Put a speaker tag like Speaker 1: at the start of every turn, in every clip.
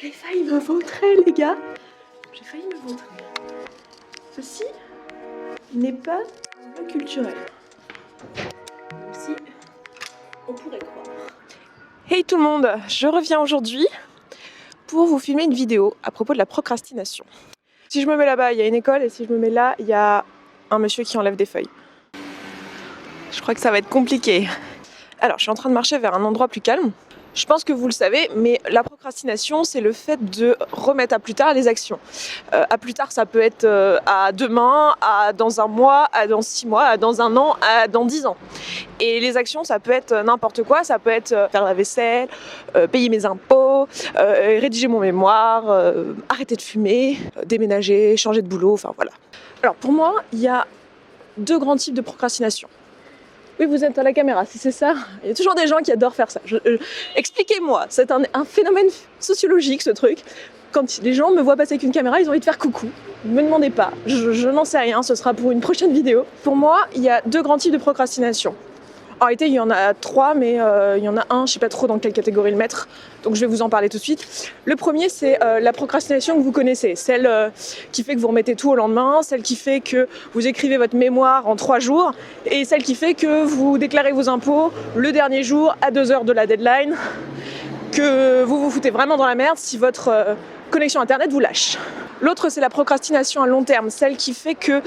Speaker 1: J'ai failli me vautrer, les gars. J'ai failli me vautrer. Ceci n'est pas un vlog culturel. Même si on pourrait croire. Hey tout le monde, je reviens aujourd'hui pour vous filmer une vidéo à propos de la procrastination. Si je me mets là-bas, il y a une école, et si je me mets là, il y a un monsieur qui enlève des feuilles. Je crois que ça va être compliqué. Alors, je suis en train de marcher vers un endroit plus calme. Je pense que vous le savez, mais la procrastination, c'est le fait de remettre à plus tard les actions. À plus tard, ça peut être à demain, à dans un mois, à dans 6 mois, à dans un an, à dans 10 ans. Et les actions, ça peut être n'importe quoi. Ça peut être faire la vaisselle, payer mes impôts, rédiger mon mémoire, arrêter de fumer, déménager, changer de boulot, enfin voilà. Alors pour moi, il y a deux grands types de procrastination. Oui, vous êtes à la caméra, si c'est ça, il y a toujours des gens qui adorent faire ça. Expliquez-moi, c'est un phénomène sociologique ce truc. Quand les gens me voient passer avec une caméra, ils ont envie de faire coucou. Ne me demandez pas, je n'en sais rien, ce sera pour une prochaine vidéo. Pour moi, il y a deux grands types de procrastination. En réalité, il y en a trois, mais il y en a un, je ne sais pas trop dans quelle catégorie le mettre, donc je vais vous en parler tout de suite. Le premier, c'est la procrastination que vous connaissez, celle qui fait que vous remettez tout au lendemain, celle qui fait que vous écrivez votre mémoire en 3 jours, et celle qui fait que vous déclarez vos impôts le dernier jour à 2 heures de la deadline, que vous vous foutez vraiment dans la merde si votre connexion internet vous lâche. L'autre, c'est la procrastination à long terme, celle qui fait que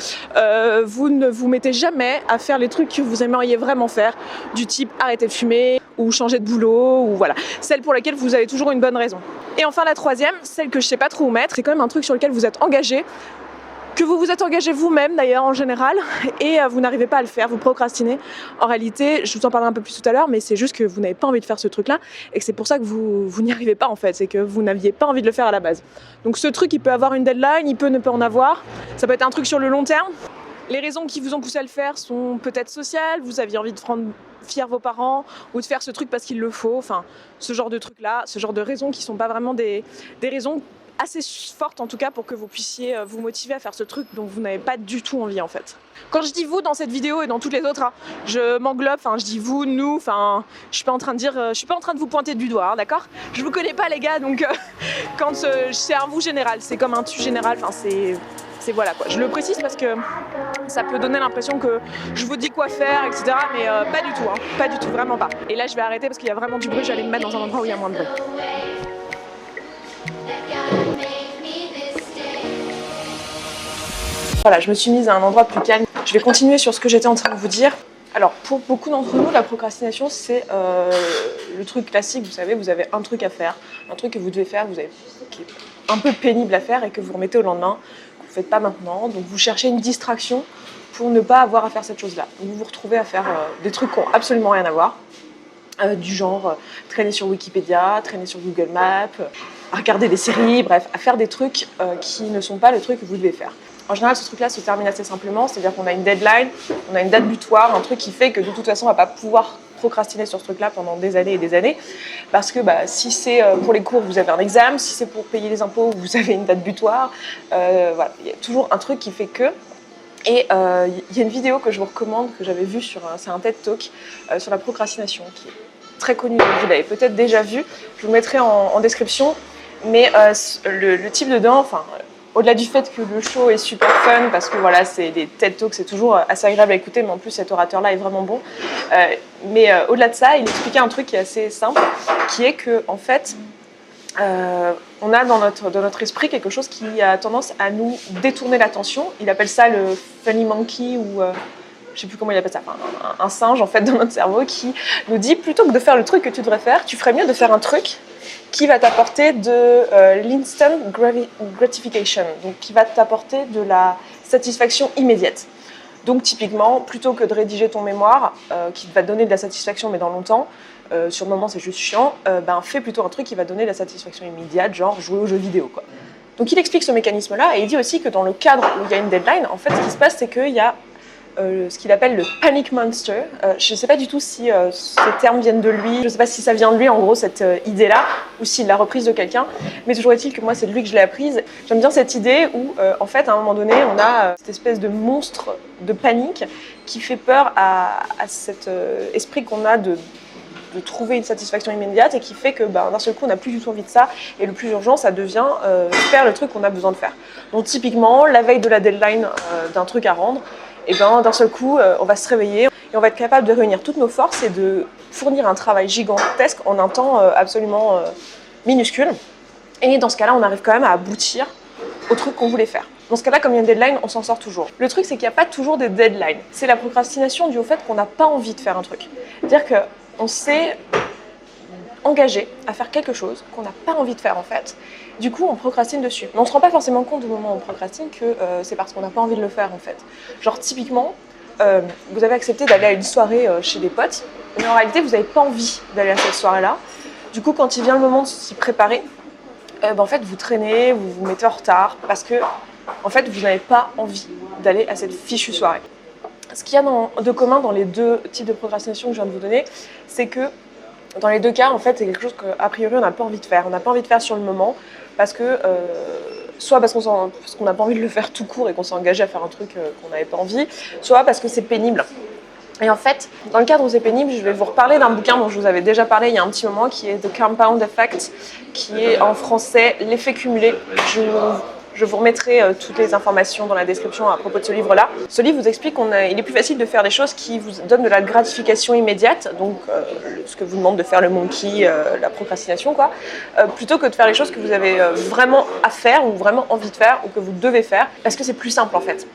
Speaker 1: vous ne vous mettez jamais à faire les trucs que vous aimeriez vraiment faire, du type arrêter de fumer ou changer de boulot, ou voilà. Celle pour laquelle vous avez toujours une bonne raison. Et enfin la troisième, celle que je sais pas trop où mettre, c'est quand même un truc sur lequel vous êtes engagé, que vous vous êtes engagé vous-même d'ailleurs en général, et vous n'arrivez pas à le faire, vous procrastinez. En réalité, je vous en parlerai un peu plus tout à l'heure, mais c'est juste que vous n'avez pas envie de faire ce truc-là, et que c'est pour ça que vous n'y arrivez pas en fait, c'est que vous n'aviez pas envie de le faire à la base. Donc ce truc, il peut avoir une deadline, il peut ne pas en avoir, ça peut être un truc sur le long terme. Les raisons qui vous ont poussé à le faire sont peut-être sociales, vous aviez envie de rendre fiers vos parents, ou de faire ce truc parce qu'il le faut, enfin ce genre de trucs-là, ce genre de raisons qui sont pas vraiment des raisons assez forte en tout cas pour que vous puissiez vous motiver à faire ce truc dont vous n'avez pas du tout envie en fait. Quand je dis vous dans cette vidéo et dans toutes les autres, hein, je m'englobe, enfin je dis vous, nous, enfin je suis pas en train de vous pointer du doigt, hein, d'accord? Je vous connais pas les gars, donc quand c'est un vous général, c'est comme un tu général, enfin c'est voilà quoi. Je le précise parce que ça peut donner l'impression que je vous dis quoi faire, etc. Mais pas du tout, hein, pas du tout, vraiment pas. Et là je vais arrêter parce qu'il y a vraiment du bruit, j'allais me mettre dans un endroit où il y a moins de bruit. Voilà, je me suis mise à un endroit plus calme. Je vais continuer sur ce que j'étais en train de vous dire. Alors, pour beaucoup d'entre nous, la procrastination, c'est le truc classique. Vous savez, vous avez un truc à faire, un truc que vous devez faire, qui est un peu pénible à faire et que vous remettez au lendemain, que vous ne faites pas maintenant. Donc, vous cherchez une distraction pour ne pas avoir à faire cette chose-là. Donc, vous vous retrouvez à faire des trucs qui n'ont absolument rien à voir. Du genre traîner sur Wikipédia, traîner sur Google Maps, à regarder des séries, bref, à faire des trucs qui ne sont pas le truc que vous devez faire. En général, ce truc-là se termine assez simplement, c'est-à-dire qu'on a une deadline, on a une date butoir, un truc qui fait que de toute façon, on ne va pas pouvoir procrastiner sur ce truc-là pendant des années et des années, parce que si c'est pour les cours, vous avez un examen, si c'est pour payer les impôts, vous avez une date butoir, voilà, il y a toujours un truc qui fait que. Et il y a une vidéo que je vous recommande, que j'avais vue c'est un TED Talk sur la procrastination, qui est très connue, vous l'avez peut-être déjà vu, je vous le mettrai en description, mais le type dedans, enfin, au-delà du fait que le show est super fun, parce que voilà, c'est des TED Talks, c'est toujours assez agréable à écouter, mais en plus cet orateur-là est vraiment bon, mais au-delà de ça, il expliquait un truc qui est assez simple, qui est que en fait, on a dans notre esprit quelque chose qui a tendance à nous détourner l'attention. Il appelle ça le funny monkey ou je sais plus comment il appelle ça, enfin, un singe en fait dans notre cerveau qui nous dit plutôt que de faire le truc que tu devrais faire, tu ferais mieux de faire un truc qui va t'apporter de l'instant gratification, donc qui va t'apporter de la satisfaction immédiate. Donc typiquement, plutôt que de rédiger ton mémoire qui va te donner de la satisfaction mais dans longtemps, sur le moment c'est juste chiant, fais plutôt un truc qui va donner de la satisfaction immédiate, genre jouer aux jeux vidéo quoi. Donc il explique ce mécanisme-là et il dit aussi que dans le cadre où il y a une deadline, en fait ce qui se passe c'est qu'il y a ce qu'il appelle le panic monster. Je ne sais pas du tout si ces termes viennent de lui, je ne sais pas si ça vient de lui en gros cette idée-là, ou s'il l'a reprise de quelqu'un, mais toujours est-il que moi c'est de lui que je l'ai apprise. J'aime bien cette idée où en fait à un moment donné on a cette espèce de monstre de panique qui fait peur à cet esprit qu'on a de trouver une satisfaction immédiate et qui fait que d'un seul coup on n'a plus du tout envie de ça et le plus urgent ça devient faire le truc qu'on a besoin de faire. Donc typiquement la veille de la deadline d'un truc à rendre, et d'un seul coup on va se réveiller et on va être capable de réunir toutes nos forces et de fournir un travail gigantesque en un temps absolument minuscule. Et dans ce cas-là on arrive quand même à aboutir au truc qu'on voulait faire. Dans ce cas-là, comme il y a une deadline, on s'en sort toujours. Le truc, c'est qu'il n'y a pas toujours des deadlines. C'est la procrastination due au fait qu'on n'a pas envie de faire un truc. C'est-à-dire qu'on s'est engagé à faire quelque chose qu'on n'a pas envie de faire en fait. Du coup, on procrastine dessus. Mais on ne se rend pas forcément compte au moment où on procrastine que c'est parce qu'on n'a pas envie de le faire en fait. Genre typiquement, vous avez accepté d'aller à une soirée chez des potes, mais en réalité, vous n'avez pas envie d'aller à cette soirée-là. Du coup, quand il vient le moment de s'y préparer, en fait, vous traînez, vous vous mettez en retard parce que en fait, vous n'avez pas envie d'aller à cette fichue soirée. Ce qu'il y a de commun dans les deux types de procrastination que je viens de vous donner, c'est que dans les deux cas, en fait, c'est quelque chose qu'a priori on n'a pas envie de faire. On n'a pas envie de faire sur le moment parce que soit parce qu'on n'a pas envie de le faire tout court et qu'on s'est engagé à faire un truc qu'on n'avait pas envie, soit parce que c'est pénible. Et en fait, dans le cadre où c'est pénible, je vais vous reparler d'un bouquin dont je vous avais déjà parlé il y a un petit moment, qui est The Compound Effect, qui est en français l'effet cumulé. Je vous remettrai toutes les informations dans la description à propos de ce livre-là. Ce livre vous explique qu'il est plus facile de faire des choses qui vous donnent de la gratification immédiate, donc ce que vous demande de faire le monkey, la procrastination, quoi, plutôt que de faire les choses que vous avez vraiment à faire ou vraiment envie de faire ou que vous devez faire, parce que c'est plus simple en fait.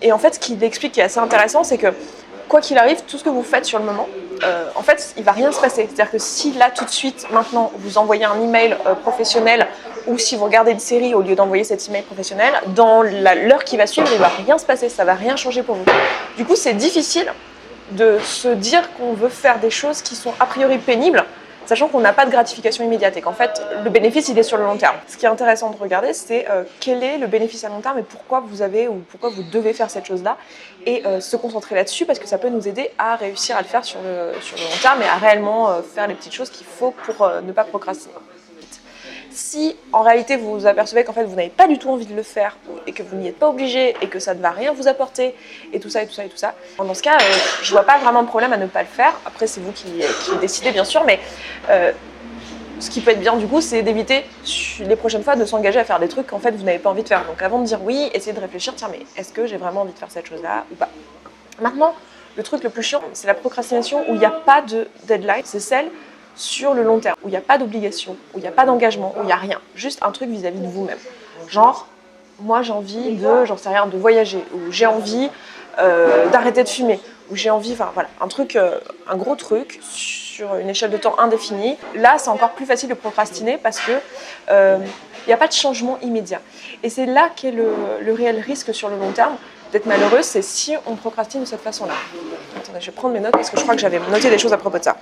Speaker 1: Et en fait, ce qu'il explique qui est assez intéressant, c'est que quoi qu'il arrive, tout ce que vous faites sur le moment, en fait, il ne va rien se passer. C'est-à-dire que si là, tout de suite, maintenant, vous envoyez un email professionnel ou si vous regardez une série au lieu d'envoyer cet email professionnel, dans l'heure qui va suivre, il ne va rien se passer, ça ne va rien changer pour vous. Du coup, c'est difficile de se dire qu'on veut faire des choses qui sont a priori pénibles, sachant qu'on n'a pas de gratification immédiate et qu'en fait, le bénéfice, il est sur le long terme. Ce qui est intéressant de regarder, c'est quel est le bénéfice à long terme et pourquoi vous avez ou pourquoi vous devez faire cette chose-là et se concentrer là-dessus parce que ça peut nous aider à réussir à le faire sur le long terme et à réellement faire les petites choses qu'il faut pour ne pas procrastiner. Si en réalité vous vous apercevez qu'en fait vous n'avez pas du tout envie de le faire et que vous n'y êtes pas obligé et que ça ne va rien vous apporter et tout ça, dans ce cas je vois pas vraiment de problème à ne pas le faire. Après c'est vous qui décidez bien sûr, mais ce qui peut être bien du coup c'est d'éviter les prochaines fois de s'engager à faire des trucs qu'en fait vous n'avez pas envie de faire. Donc avant de dire oui, essayez de réfléchir, tiens mais est-ce que j'ai vraiment envie de faire cette chose là ou pas. Maintenant le truc le plus chiant c'est la procrastination où il n'y a pas de deadline, c'est celle sur le long terme, où il n'y a pas d'obligation, où il n'y a pas d'engagement, où il n'y a rien, juste un truc vis-à-vis de vous-même. Genre, moi j'ai envie de voyager, ou j'ai envie d'arrêter de fumer, ou j'ai envie, enfin voilà, un gros truc sur une échelle de temps indéfinie. Là, c'est encore plus facile de procrastiner parce que il n'y a pas de changement immédiat. Et c'est là qu'est le réel risque sur le long terme d'être malheureux, c'est si on procrastine de cette façon-là. Attendez, je vais prendre mes notes parce que je crois que j'avais noté des choses à propos de ça.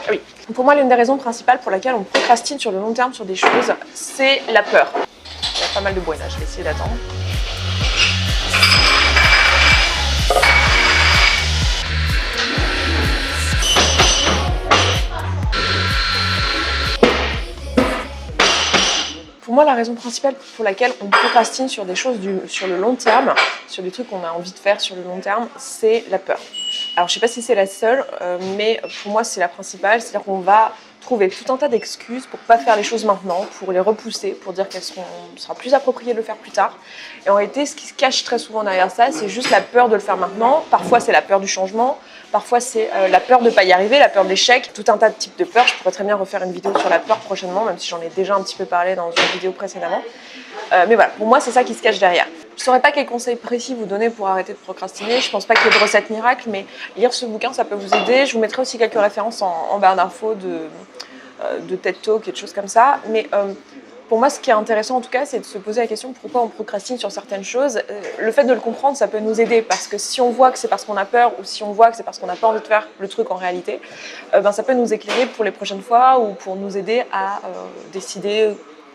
Speaker 1: Oui. Pour moi, l'une des raisons principales pour laquelle on procrastine sur le long terme sur des choses, c'est la peur. Il y a pas mal de bruit là, je vais essayer d'attendre. Pour moi, la raison principale pour laquelle on procrastine sur des choses sur le long terme, sur des trucs qu'on a envie de faire sur le long terme, c'est la peur. Alors, je ne sais pas si c'est la seule, mais pour moi, c'est la principale. C'est-à-dire qu'on va trouver tout un tas d'excuses pour ne pas faire les choses maintenant, pour les repousser, pour dire qu'elles sera plus approprié de le faire plus tard. Et en réalité, ce qui se cache très souvent derrière ça, c'est juste la peur de le faire maintenant. Parfois, c'est la peur du changement. Parfois, c'est la peur de ne pas y arriver, la peur de l'échec. Tout un tas de types de peurs. Je pourrais très bien refaire une vidéo sur la peur prochainement, même si j'en ai déjà un petit peu parlé dans une vidéo précédemment. Mais voilà, pour moi, c'est ça qui se cache derrière. Je ne saurais pas quel conseil précis vous donner pour arrêter de procrastiner. Je ne pense pas qu'il y ait de recette miracle, mais lire ce bouquin, ça peut vous aider. Je vous mettrai aussi quelques références en barre d'infos de TED Talk et de choses comme ça. Mais pour moi, ce qui est intéressant en tout cas, c'est de se poser la question pourquoi on procrastine sur certaines choses. Le fait de le comprendre, ça peut nous aider parce que si on voit que c'est parce qu'on a peur ou si on voit que c'est parce qu'on n'a pas envie de faire le truc en réalité, ça peut nous éclairer pour les prochaines fois ou pour nous aider à décider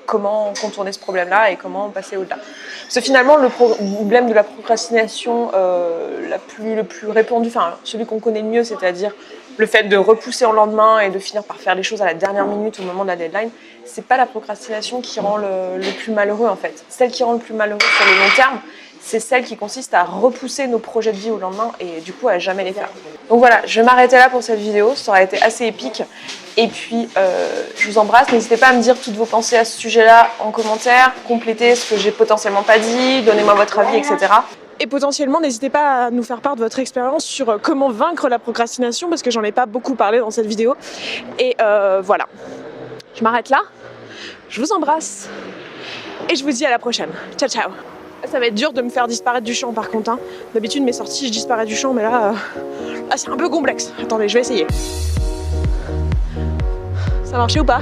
Speaker 1: comment contourner ce problème-là et comment passer au-delà. Parce que finalement, le problème de la procrastination le plus répandu, enfin celui qu'on connaît le mieux, c'est-à-dire le fait de repousser au lendemain et de finir par faire les choses à la dernière minute au moment de la deadline, c'est pas la procrastination qui rend le plus malheureux en fait. Celle qui rend le plus malheureux sur le long terme,
Speaker 2: c'est celle qui consiste à repousser nos projets de vie au lendemain et du coup à jamais les faire. Donc voilà, je vais m'arrêter là pour cette vidéo, ça aurait été assez épique. Et puis je vous embrasse, n'hésitez pas à me dire toutes vos pensées à ce sujet-là en commentaire, complétez ce que j'ai potentiellement pas dit, donnez-moi votre avis, etc. Et potentiellement, n'hésitez pas à nous faire part de votre expérience sur comment vaincre la procrastination, parce que j'en ai pas beaucoup parlé dans cette vidéo. Et voilà, je m'arrête là, je vous embrasse et je vous dis à la prochaine. Ciao ciao. Ça va être dur de me faire disparaître du champ par contre. D'habitude mes sorties je disparais du champ, mais là c'est un peu complexe. Attendez, je vais essayer. Ça a marché ou pas ?